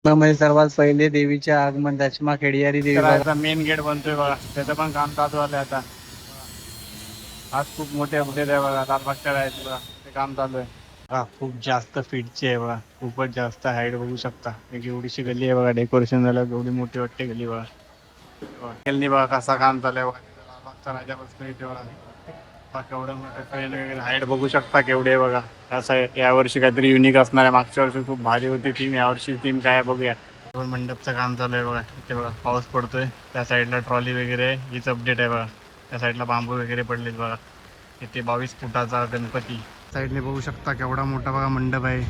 मुंबईमध्ये सर्वात पहिले देवीचे आगमन दशमा खेडियारी देवी बघा. करायचा मेन गेट बनतोय बघा, त्याचं पण काम चालू झालंय आता. आज खूप मोठे अपडेट आहे बघा, लालबागच्या राहायचं बघा, ते काम चालू आहे. हा खूप जास्त फीटची आहे बघा, खूपच जास्त हाईट बघू शकता. एक एवढीशी गल्ली आहे बघा, डेकोरेशन झालं एवढी मोठी वाटते गल्ली बघा. गल्ली बघा कसा काम चालू आहे बघा, लालबागचा राजा बसतो इथे बघा. केवढं मोठं ट्रेन वगैरे हाईट बघू शकता केवढे आहे बघा. असं यावर्षी काहीतरी युनिक असणार आहे. मागच्या वर्षी खूप भारी होती थीम, यावर्षी थीम काय आहे बघूया. मंडपचं काम चालू आहे बघा, इथे बघा पाऊस पडतोय, त्या साईडला ट्रॉली वगैरे आहे, हीच अपडेट आहे बघा. त्या साईडला बांबू वगैरे पडलेत बघा. इथे 22 फुटाचा गणपती साईडने बघू शकता, केवढा मोठा बघा मंडप आहे.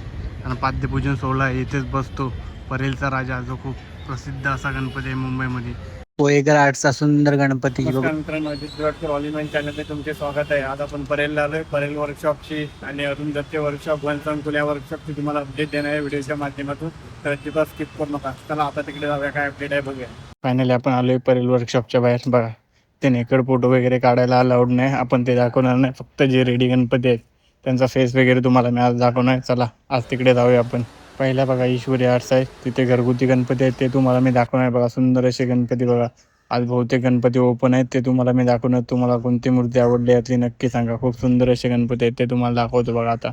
आणि पाद्यपूजन सोहळा आहे, इथेच बसतो परेलचा राजा, जो खूप प्रसिद्ध असा गणपती आहे मुंबईमध्ये. पोयेकर आर्टचा सुंदर गणपती नमस्कार मित्रांनो, ऑलिमॅन चॅनलमध्ये तुमचे स्वागत आहे. आज आपण परेलला आलोय. परेल वर्कशॉपची आणि अरुण दत्ते वर्कशॉप, वनसंकुल या वर्कशॉपची तुम्हाला अपडेट देणार आहे व्हिडिओच्या माध्यमातून. तर अजिबात स्किप करू नका. चला आता तिकडे जाऊया, काय अपडेट आहे बघूया. फायनली आपण आलोय परेल वर्कशॉपच्या बाहेर बघा. ते नेकड फोटो वगैरे काढायला अलाउड नाही, आपण ते दाखवणार नाही. फक्त जे रेडी गणपती आहेत त्यांचा फेस वगैरे तुम्हाला मी आज दाखवणार. चला आज तिकडे जाऊया आपण. पहिला बघा ईश्वरी आर्ट्स आहे, तिथे घरगुती गणपती आहेत, ते तुम्हाला मी दाखवणार बघा. सुंदर असे गणपती बघा. आज बहुतेक गणपती ओपन आहेत, ते तुम्हाला मी दाखवणार. तुम्हाला कोणती मूर्ती आवडली यातली नक्की सांगा. खूप सुंदर असे गणपती आहेत, ते तुम्हाला दाखवतो बघा आता.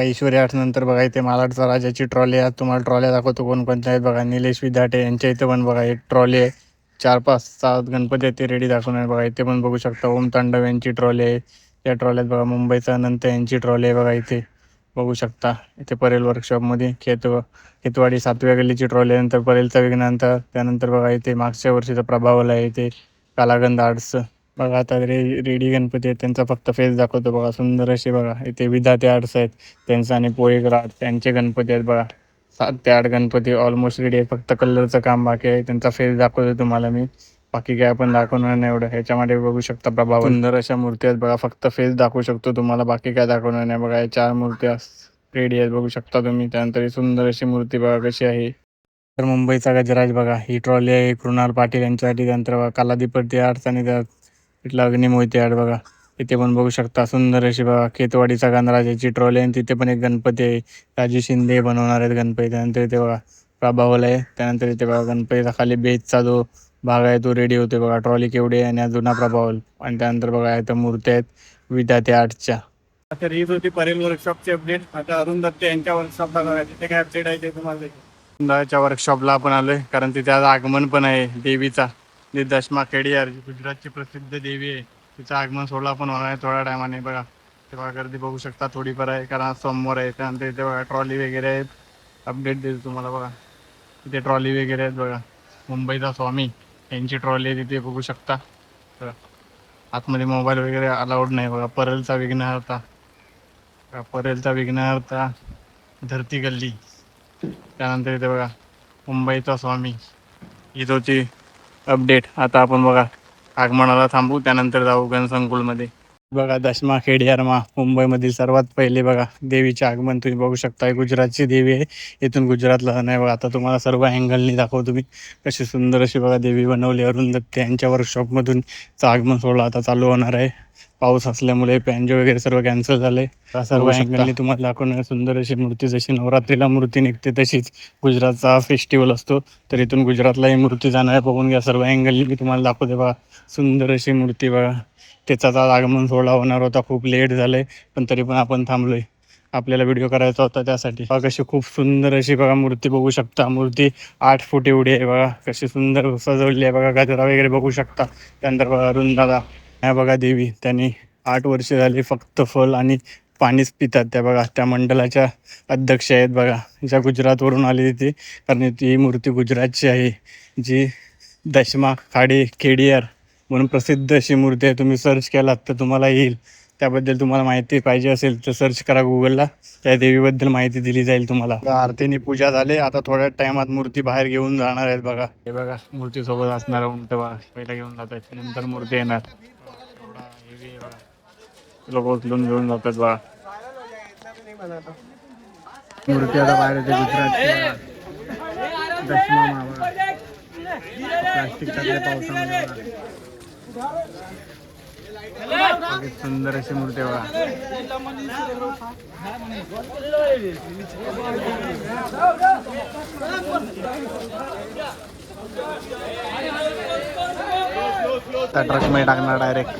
ईश्वरी आर्ट्स नंतर बघा, इथे मालाडचा राजाची ट्रॉली आहे. तुम्हाला ट्रॉल्या दाखवतो कोणकोणत्या आहेत बघा. निलेश विधाटे यांच्या इथे पण बघा एक ट्रॉली आहे. 4-5-7 गणपती आहेत, ते रेडी दाखवणार बघा. इथे पण बघू शकता ओम तांडव यांची ट्रॉली आहे. त्या ट्रॉल्यात बघा मुंबईचा अनंत यांची ट्रॉली आहे बघा. इथे बघू शकता. इथे परेल वर्कशॉपमध्ये खेतवाडी 7व्या गल्लीची ट्रॉली आहे. नंतर परेलचा विघ्नांतर, त्यानंतर बघा इथे मागच्या वर्षीचा प्रभावला आहे. इथे कालागंध आर्ट्स बघा. आता रेडी गणपती आहेत, त्यांचा फक्त फेस दाखवतो बघा. सुंदर असे बघा. इथे विधाते आर्ट्स आहेत त्यांचं, आणि पोयेकर आर्ट त्यांचे गणपती आहेत बघा. 7 ते 8 गणपती ऑलमोस्ट रेडी आहे, फक्त कलरचं काम बाकी आहे. त्यांचा फेस दाखवतो तुम्हाला मी, बाकी काय आपण दाखवणार नाही एवढं. ह्याच्यामध्ये बघू शकता प्रभाव सुंदर अशा मूर्ती आहेत बघा. फक्त फेस दाखवू शकतो तुम्हाला, बाकी काय दाखवणार नाही बघा. 4 मूर्त्या रेडी आहेत बघू शकता तुम्ही. त्यानंतर ही सुंदर अशी मूर्ती बघा कशी आहे. तर मुंबईचा गजराज बघा, ही ट्रॉली आहे कृणाल पाटील यांच्यासाठी. त्यानंतर बघा कालादीपती आर्ट्स आणि तिथला अग्निमोहिते आर्ट बघा, इथे पण बघू शकता सुंदर अशी बघा केतवाडीचा गणराजाची ट्रॉली आहे. तिथे पण एक गणपती आहे, राजू शिंदे बनवणार आहेत गणपती. त्यानंतर इथे बघा प्रभावल आहे. त्यानंतर इथे बघा गणपतीचा खाली बेसचा जो भाग आहे तो रेडी होते बघा. ट्रॉली केवढी आहे आणि हा जुना प्रभावल. आणि त्यानंतर बघा इथं मूर्त्या आहेत विद्यार्थी आर्टच्या. तर हीच होती परेल वर्कशॉपची अपडेट. आता अरुण दत्ते यांच्या वर्कशॉपला बघा तिथे काय अपडेट आहे ते तुम्हाला. अरुंदाच्या वर्कशॉपला आपण आलोय कारण तिथे आज आगमन पण आहे देवीचा. दशमा खेडियार जी गुजरातची प्रसिद्ध देवी आहे, तिचं आगमन सोहळा पण होणार आहे थोड्या टायमाने बघा. ते बघा गर्दी बघू शकता थोडीफार आहे कारण आज सोमवार आहे. त्यानंतर इथे बघा ट्रॉली वगैरे आहेत. अपडेट देतो तुम्हाला बघा. तिथे ट्रॉली वगैरे आहेत बघा. मुंबईचा स्वामी यांची ट्रॉली आहे तिथे बघू शकता. आतमध्ये मोबाईल वगैरे अलाउड नाही बघा. परेलचा विघ्नहर्ता, परेलचा विघ्नहर्ता धरती गल्ली. त्यानंतर इथे बघा मुंबईचा स्वामी. हीच होती अपडेट. आता आपण बघा आगमनाला थांबू, त्यानंतर जाऊ गणसंकुलमध्ये. बघा दशमा खेडियारमा मुंबईमधील सर्वात पहिले बघा देवीचे आगमन तुम्ही बघू शकता. गुजरातची देवी आहे, इथून गुजरातला नाही बघा. आता तुम्हाला सर्व अँगलनी दाखवतो तुम्ही कशी सुंदर अशी बघा देवी बनवली. अरुण दत्ते यांच्या वर्कशॉपमधून आगमन सोहळा आता चालू होणार आहे. पाऊस असल्यामुळे पॅन्जो वगैरे सर्व कॅन्सल झाले. सर्व अँगलनी तुम्हाला दाखवणार सुंदर अशी मूर्ती. जशी नवरात्रीला मूर्ती निघते तशीच गुजरातचा फेस्टिवल असतो, तर इथून गुजरातला ही मूर्ती जाणार आहे. बघून घ्या सर्व अँगलनी मी तुम्हाला दाखवते बघा. सुंदर अशी मूर्ती बघा. त्याचा आगमन सोहळा होणार होता, खूप लेट झाले पण तरी पण आपण थांबलोय. आपल्याला व्हिडिओ करायचा होता त्यासाठी. बघा कशी खूप सुंदर अशी बघा मूर्ती बघू शकता. मूर्ती 8 फूट एवढी आहे बघा. कशी सुंदर सजवली आहे बघा. गजरा वगैरे बघू शकता. त्यानंतर बघा अरुण दादा ह्या बघा देवी, त्यांनी 8 वर्ष झाली फक्त फल आणि पाणीच पितात. त्या बघा त्या मंडळाच्या अध्यक्ष आहेत बघा, ज्या गुजरातवरून आली ती. कारण ती मूर्ती गुजरातची आहे, जी दशमा खेडियार म्हणून प्रसिद्ध अशी मूर्ती आहे. तुम्ही सर्च केलात तर तुम्हाला येईल. त्याबद्दल तुम्हाला माहिती पाहिजे असेल तर सर्च करा गुगलला, त्या देवीबद्दल माहिती दिली जाईल तुम्हाला. आरतीने पूजा झाली, आता थोड्या टायमात मूर्ती बाहेर घेऊन जाणार आहेत बघा. हे बघा मूर्ती सोबत असणार उंट बघा, पहिला घेऊन जात आहेत, नंतर मूर्ती येणार. लोक उचलून घेऊन जातात बघा. मूर्ती आता बाहेर येते गुजरातची. दशमा मावा प्लास्टिक टाकले पावसामध्ये. सुंदर अशी मूर्ती बघा. त्या ट्रक मध्ये टाकणार डायरेक्ट.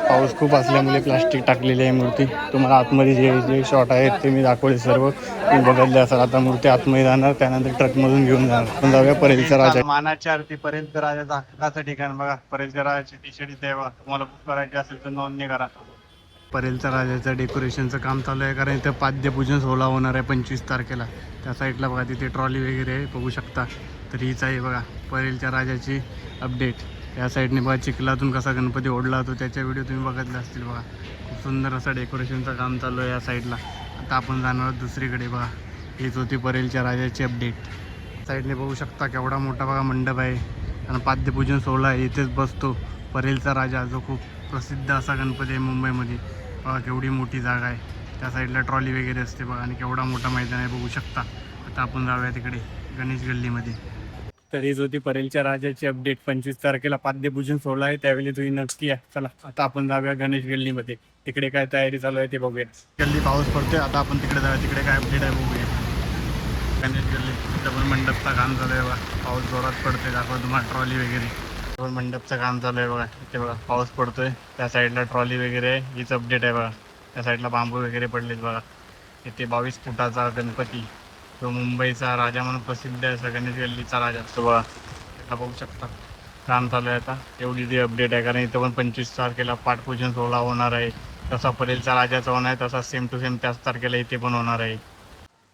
पाऊस खूप असल्यामुळे प्लास्टिक टाकलेली आहे मूर्ती. तुम्हाला आतमध्ये जे शॉट आहेत ते मी दाखवले सर्व तुम्ही बघितले असाल. आता मूर्ती आतमध्ये जाणार, त्यानंतर ट्रकमधून घेऊन जाणार. आपण जाऊया परेलचा राजा. मानाच्या आरती परेलचा राजाचा हक्काचं ठिकाण बघा. परेलच्या राजाची टी शर्ट इथे बघा. तुम्हाला बुक करायची असेल तर नोंदणी करा. परेलच्या राजाचं डेकोरेशनचं काम चालू आहे कारण इथं पाद्यपूजन सोहळा होणार आहे 25 तारखेला. त्या साईडला बघा तिथे ट्रॉली वगैरे आहे बघू शकता. तर हीच आहे बघा परेलच्या राजाची अपडेट. या साईडने बघा चिखलातून कसा गणपती ओढला होतो त्याच्या व्हिडिओ तुम्ही बघितले असतील बघा. खूप सुंदर असं डेकोरेशनचं काम चालू आहे या साईडला. आता आपण जाणार आहोत दुसरीकडे बघा. हीच होती परेलच्या राजाची अपडेट. साईडने बघू शकता केवढा मोठा बघा मंडप आहे आणि पाद्यपूजन सोहळा आहे. इथेच बसतो परेलचा राजा, जो खूप प्रसिद्ध असा गणपती आहे मुंबईमध्ये. बघा केवढी मोठी जागा आहे. त्या साईडला ट्रॉली वगैरे असते बघा आणि केवढा मोठा मैदान आहे बघू शकता. आता आपण जाऊया तिकडे गणेश गल्लीमध्ये. तर हीच होती परेलच्या राजाची अपडेट. 25 तारखेला पाद्यपूजन सोहळा आहे, त्यावेळी तुम्ही नक्की या. चला आता आपण जाऊया गणेश गल्लीमध्ये. तिकडे काय तयारी चालू आहे ते बघूया. गल्ली पाऊस पडतोय, आता आपण तिकडे जाऊया. तिकडे काय अपडेट आहे बघूया. गणेश गल्ली तिथं पण मंडपचं काम चालू आहे बघा. पाऊस जोरात पडतोय, दाखवा तुम्हाला ट्रॉली वगैरे. पण मंडपचं काम चालू आहे बघा. इथे बघा पाऊस पडतोय, त्या साईडला ट्रॉली वगैरे आहे. हीच अपडेट आहे बघा. त्या साईडला बांबू वगैरे पडलेत बघा. इथे 22 फुटाचा गणपती, तो मुंबईचा राजा म्हणून प्रसिद्ध आहे. असा गणेश गल्लीचा राजा असतो बघा. त्याला बघू शकता काम चालू आहे आता. एवढी ती अपडेट आहे कारण इथं पण 25 तारखेला पाठपूजन सोहळा होणार आहे. तसा परेलचा राजाचा होणार आहे, तसा सेम टू सेम त्याच तारखेला इथे पण होणार आहे.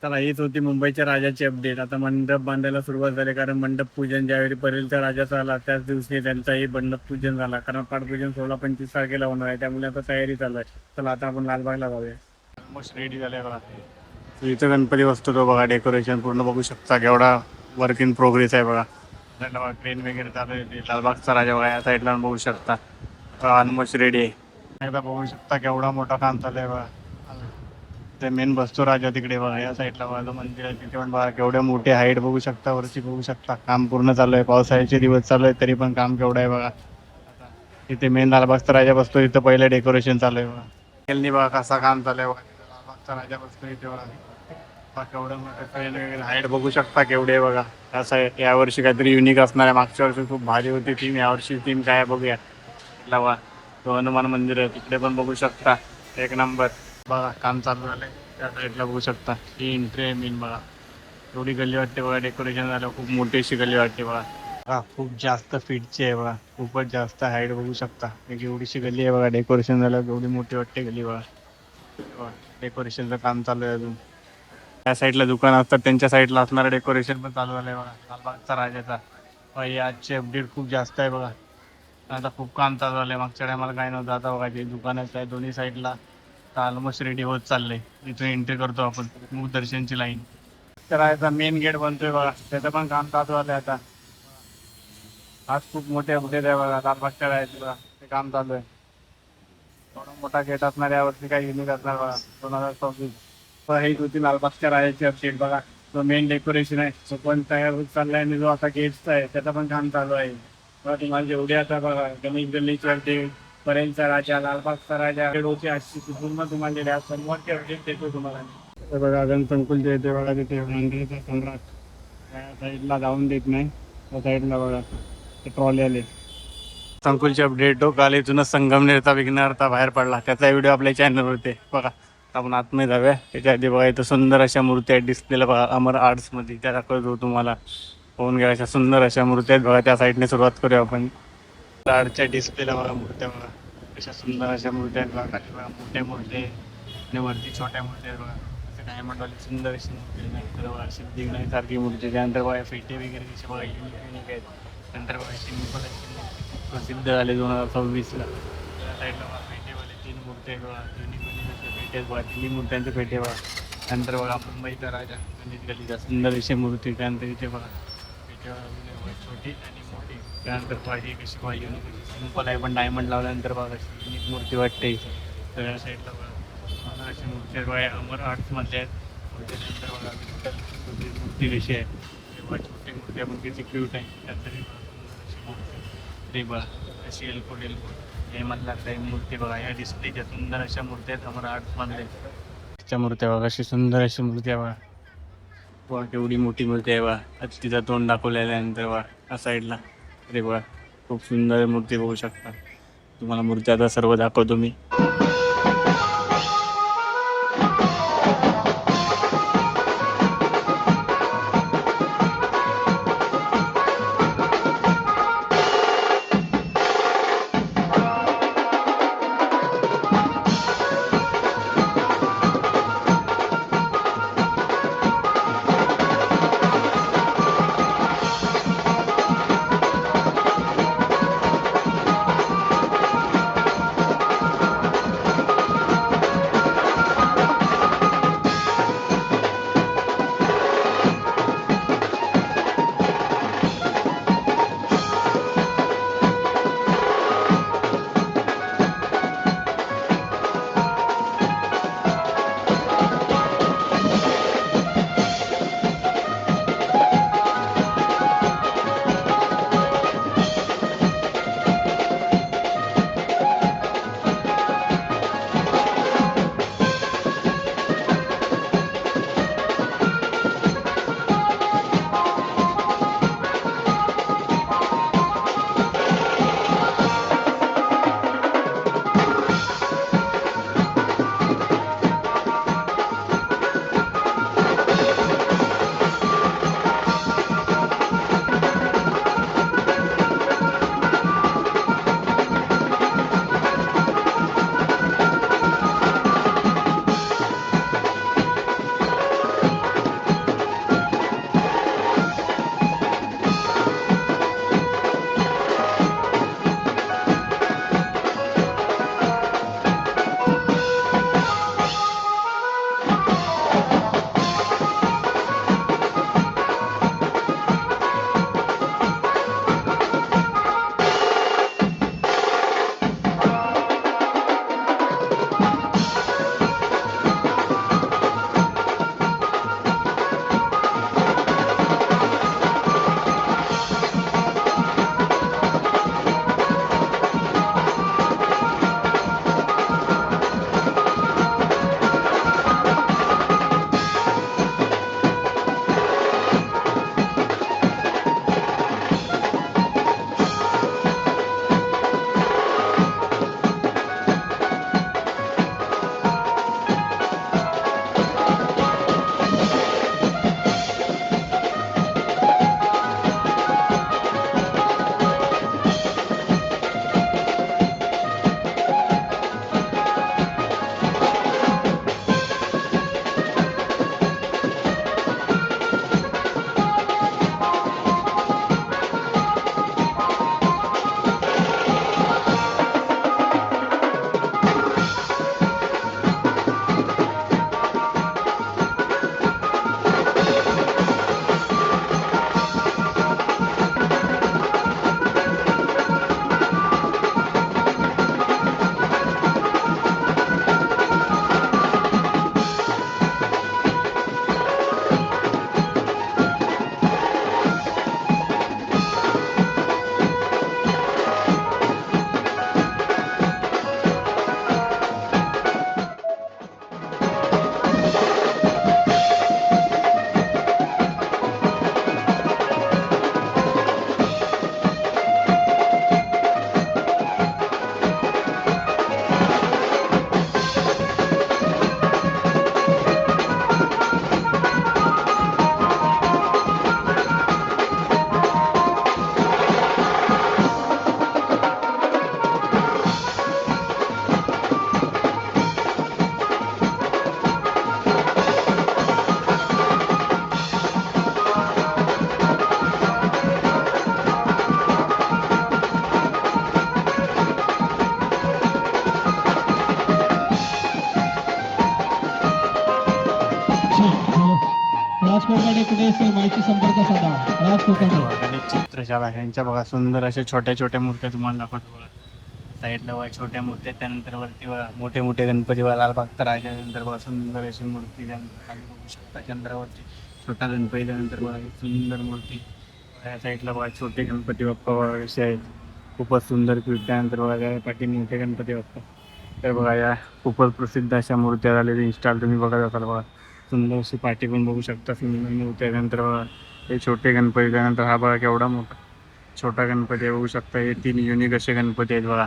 चला हीच होती मुंबईच्या राजाची अपडेट. आता मंडप बांधायला सुरुवात झाली कारण मंडप पूजन ज्यावेळी परेलचा राजाचा आला त्याच दिवशी त्यांचाही मंडप पूजन झाला. कारण पाठपूजन सोहळा 25 तारखेला होणार आहे, त्यामुळे आता तयारी चालू आहे. चला आता आपण लालबागला जाऊया. ऑलमोस्ट रेडी झाले बघा. इथं गणपती बसतो तो बघा. डेकोरेशन पूर्ण बघू शकता केवढा वर्क इन प्रोग्रेस आहे बघा. ट्रेन वगैरे चालू आहे लालबागचा राजा बघा या साईडला बघू शकता ऑलमोस्ट रेडी आहे एकदा बघू शकता केवढा मोठा काम चालू आहे बघा ते मेन बसतो राजा तिकडे बघा या साईडला बघा मंदिर आहे तिथे पण बघा केवढे मोठे हाईट बघू शकता वरची बघू शकता काम पूर्ण चालू आहे पावसाळ्याचे दिवस चालू आहे तरी पण काम केवढं आहे बघा इथे मेन लालबागचा राजा बसतो इथं पहिले डेकोरेशन चालू आहे बघा केलनी बघा कसा काम चालू आहे बघा लालबागचा राजा बसतो इथे बघा केवढं मोठं ट्रेन वगैरे हाईट बघू शकता केवढे आहे बघा असं यावर्षी काहीतरी युनिक असणार आहे मागच्या वर्षी खूप भारी होती थीम यावर्षी थीम काय आहे बघूया लावा तो हनुमान मंदिर आहे तिकडे पण बघू शकता एक नंबर बघा काम चालू झालंय त्या साईडला बघू शकता ही एंट्री आहे मेन बघा एवढी गल्ली वाटते बघा डेकोरेशन झालं खूप मोठी अशी गल्ली वाटते बघा खूप जास्त फीटची आहे बघा खूपच जास्त हाईट बघू शकता एक एवढीशी गल्ली आहे बघा डेकोरेशन झालं एवढी मोठी वाटते गल्ली बघा डेकोरेशनचं काम चालू आहे अजून त्या साईडला दुकान असतात त्यांच्या साईडला असणारं डेकोरेशन पण चालू झालंय बघा लालबागचा राजाचा हे आजचे अपडेट खूप जास्त आहे बघा आता खूप काम चालू झालंय मागच्या टायमाला काय नव्हतं आता बघा जे दुकानाचं आहे दोन्ही साईडला ऑलमोस्ट रेडी होत चाललंय इथून एंट्री करतो आपण मूळ दर्शनची लाईन तर आता मेन गेट बनतोय बघा त्याचं पण काम चालू झालंय आता आज खूप मोठे अपडेट आहे बघा लालबागच्या राहायचं बघा ते काम चालू आहे थोडा मोठा गेट असणार यावरती काही युनिक असणार बघा 2026 हेच होती लालबागच्या राजाची अपडेट बघा जो मेन डेकोरेशन आहे तो पण तयार होत चाललाय आणि जो आता गेटचा आहे त्याचं पण काम चालू आहे बघा तुम्हाला जेवढे आता बघा गणेश गल्लीची अपडेट पर्यंतचा राजा लालबागचा राजा होते अशी पूर्ण तुम्हाला समोरची अपडेट देतो तुम्हाला बघा गणसंकुलचे येते बघा तिथे मंदिराचा सम्राट त्या साईडला जाऊन देत नाही त्या साईडला बघा ते ट्रॉली आले संकुलची अपडेट हो काल इथूनच संगमनेरचा विघ्नहर्ता बाहेर पडला त्याचा व्हिडिओ आपल्या चॅनलवरती बघा आपण आतमध्ये जाऊया त्याच्या आधी बघा इथं सुंदर अशा मूर्त्या आहेत डिस्प्लेला बघा अमर आर्ट्समध्ये त्या दाखवतो तुम्हाला होऊन गेल्या अशा सुंदर अशा मूर्त्या आहेत बघा त्या साईडने सुरुवात करूया आपण आर्टच्या डिस्प्लेला बघा मूर्त्या बघा अशा सुंदर अशा मूर्त्या आहेत बघा बघा मोठ्या मूर्त्या आणि वरती छोट्या मूर्त्या आहेत बघा असं काय म्हणतात सुंदर अशी मूर्ती नंतर बघा सिद्धिविनायकसारखी मूर्ती त्यानंतर बघा फेटे वगैरे कसे बघा युनिक आहेत नंतर बघा शिंपलाची मूर्ती खूप प्रसिद्ध झाले 2026ला त्या साईडला बघा फेटेवाले 3 मूर्ती आहेत बघा युनिक फेटे आहेत बघा 3 मूर्त्यांचे फेटे बघा नंतर बघा मुंबईचा राजा गणेश गल्लीचा सुंदर अशी मूर्ती त्यानंतर इथे बघा फेटेवाला छोटी आणि मोठी त्यानंतर पाहिजे कशी पाहिजे सिंपल आहे पण डायमंड लावल्यानंतर बघा अशी युनिक मूर्ती वाटते इथे सगळ्या साईडला बघा मला अशी मूर्ती बघा अमर आर्ट्समधले आहेत त्यानंतर बघा छोटी मूर्ती कशी आहे तेव्हा छोटी मूर्ती आपण किती क्यूट आहे त्यानंतर अशी मूर्ती तरी बघा अशी एलकोट हे मधला काही मूर्ती बघा या डिस्प्लेच्या सुंदर अशा मूर्ती आहेत अमर आर्ट्समधले त्या मूर्त्या बघा अशी सुंदर अशी मूर्ती आहे बघा बघा केवढी मोठी मूर्ती आहे बघा तिचा तोंड दाखवल्यानंतर बघा या साईडला अरे बघा खूप सुंदर मूर्ती बघू शकता तुम्हाला मूर्ती आता सर्व दाखवतो मी कोकाटे कुठे असेल माहिती संपर्क साधा. राज कोकाटे. गणेश चित्रशाला ह्यांच्या बघा सुंदर अशा छोट्या छोट्या मूर्त्या तुम्हाला दाखवतो बघा. साईडला बघा छोट्या मूर्त्या, त्यानंतर वरती बघा मोठे मोठे गणपती बघा, लालबागचा राजा, नंतर बघा सुंदर अशी मूर्ती, त्यानंतर खाली बघू शकता चंद्रावरती छोटा गणपती, त्यानंतर बघा ही सुंदर मूर्ती. या साईडला बघा छोटे गणपती बाप्पा बघा कसे आहेत, खूपच सुंदर पीठ. त्यानंतर बघा या पाठी मोठे गणपती बाप्पा. तर बघा या खूपच प्रसिद्ध अशा मूर्त्या झालेल्या इन्स्टॉल तुम्ही बघत असाल बघा. सुंदर अशी पाठी पण बघू शकता, सुंदर मूर्त्या. त्यानंतर बघा हे छोटे गणपती, त्यानंतर हा बघा केवढा मोठा छोटा गणपती आहे बघू शकता. हे 3 युनिक असे गणपती आहेत बघा.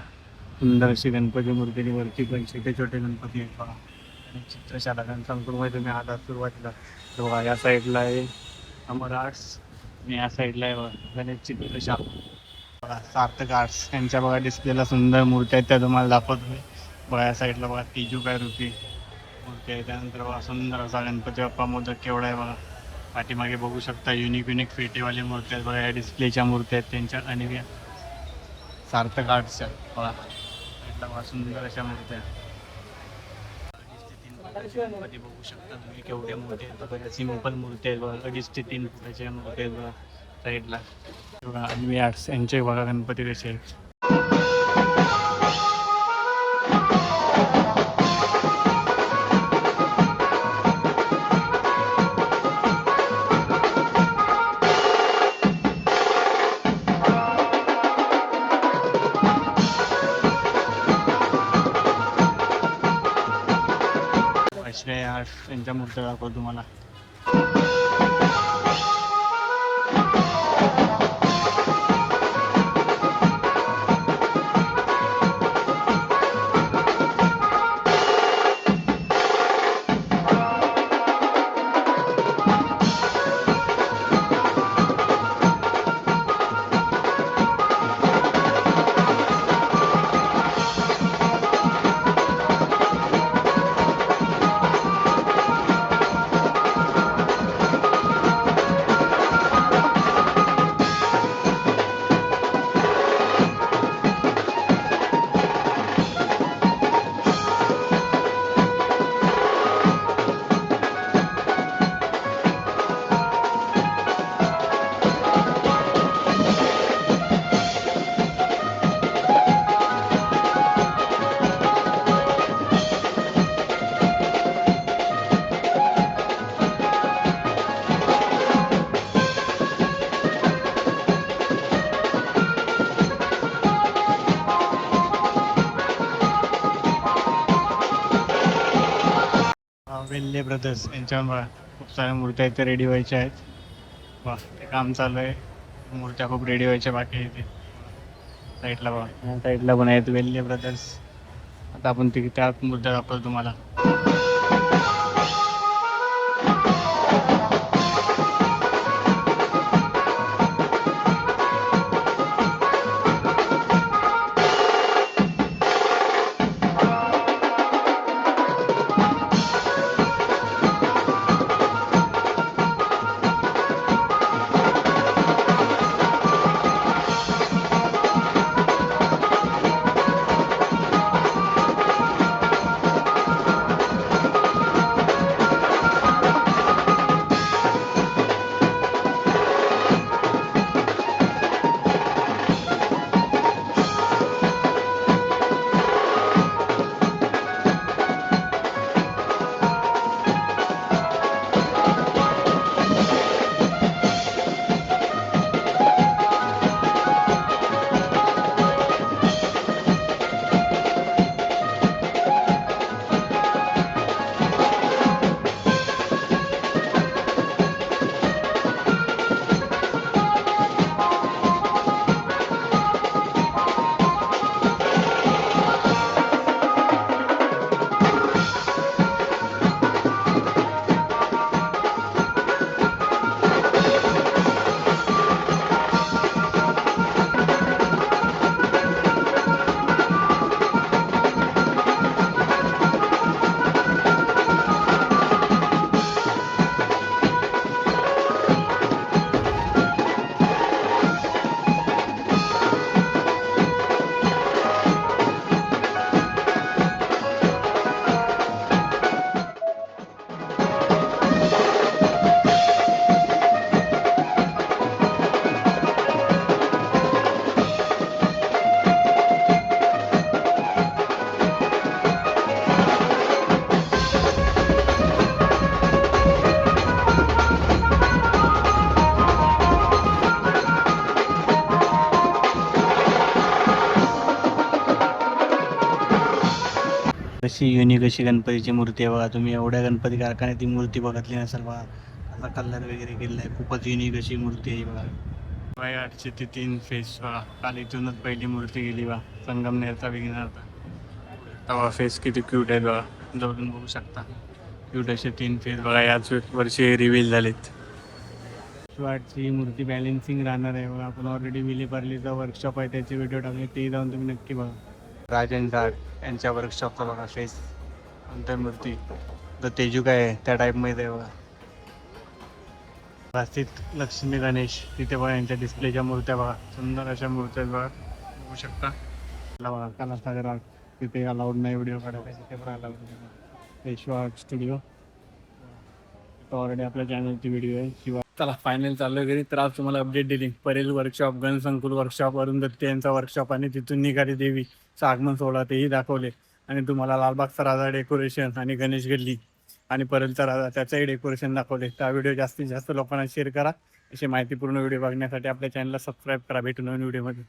सुंदर अशी गणपती मूर्ती, वरती पण छोटे छोटे गणपती आहेत बघा. आणि चित्रशाला संपूर्ण तुम्ही आलात सुरुवातीला तर बघा या साईडला आहे अमर आर्ट्स आणि या साईडला आहे बघा गणेश चित्रशाला. बघा सार्थक आर्ट्स यांच्या बघा डिस्प्लेला सुंदर मूर्त्या आहेत, त्या तुम्हाला दाखवतो मी. बघा या साईडला बघा तेजू काय रुपी मूर्ती आहे. त्यानंतर बघा सुंदर असा गणपती बाप्पा मोदक केवढा आहे बघा. पाठीमागे बघू शकता युनिक फेटेवाले मूर्ती आहेत बघा. या डिस्प्लेच्या मूर्त्या आहेत त्यांच्या आणि या सार्थक आर्ट्सच्या बघा बघा सुंदर अशा मूर्त्या. गणपती बघू शकता तुम्ही केवढ्या मूर्त्या आहेत बघा. सिंपल मूर्ती आहेत बघा, 2.5 ते 3 फुटाच्या मूर्ती आहेत बघा साईडला. बघा अन्वी आर्ट्स यांचे बघा गणपती कसे आहेत. श्रेय आर्ट्स यांच्या मूर्त्या दाखवतो तुम्हाला. वेल्ले ब्रदर्स यांच्या खूप साऱ्या मूर्त्या इथे रेडी व्हायच्या आहेत. वा ते काम चालू आहे, मूर्त्या खूप रेडी व्हायच्या बाकी आहे इथे साईडला बघा. या साईडला पण आहेत वेल्ले ब्रदर्स. आता आपण त्या मूर्त्या दाखवतो तुम्हाला. कशी युनिक अशी गणपतीची मूर्ती आहे बघा. तुम्ही एवढ्या गणपती कारखान्यात ती मूर्ती बघितली नसेल बघा. असा कलर वगैरे केलेला आहे. खूपच युनिक अशी मूर्ती आहे बघा. 803 फेस बघा. काल इथूनच पहिली मूर्ती गेली बा संगमनेरचा विघ्नहर्ता. तेव्हा फेस किती क्यूट आहे बघा. जवळून बघू शकता. क्यूट असे 3 फेस बघा याच वर्षी रिव्हील झालेत. शिवाची मूर्ती बॅलेन्सिंग राहणार आहे बघा. आपण ऑलरेडी विलेपार्लीचा वर्कशॉप आहे त्याचे व्हिडिओ टाकले ते जाऊन तुम्ही नक्की बघा. राजन झाड यांच्या वर्कशॉपचा बघा फेस कोणत्या मूर्ती तर तेजू काय आहे त्या टाईपमध्ये आहे बघा. वास्तिक लक्ष्मी गणेश तिथे बघा यांच्या डिस्प्लेच्या मूर्त्या बघा. सुंदर अशा मूर्त्या बघा बघू शकता. बघा कलासागर तिथे अलाउड नाही व्हिडिओ काढायला तिथे पण अलाउड नाही. पेशवा आर्ट स्टुडिओ ऑलरेडी आपल्या चॅनलची व्हिडिओ आहे. शिवा चला फायनल चालू घरी. तर आज तुम्हाला अपडेट दिली. परेल वर्कशॉप गणसंकुल वर्कशॉप वरुण दत्ते यांचा वर्कशॉप आणि तिथून निघाली देवीचा आगमन सोहळा तेही दाखवले आणि तुम्हाला लालबागचा राजा डेकोरेशन आणि गणेश गल्ली आणि परेलचा राजा त्याचंही डेकोरेशन दाखवले. त्या व्हिडिओ जास्तीत जास्त लोकांना शेअर करा. अशी माहितीपूर्ण व्हिडिओ बघण्यासाठी आपल्या चॅनलला सबस्क्राईब करा. भेटू नवीन व्हिडिओमध्ये.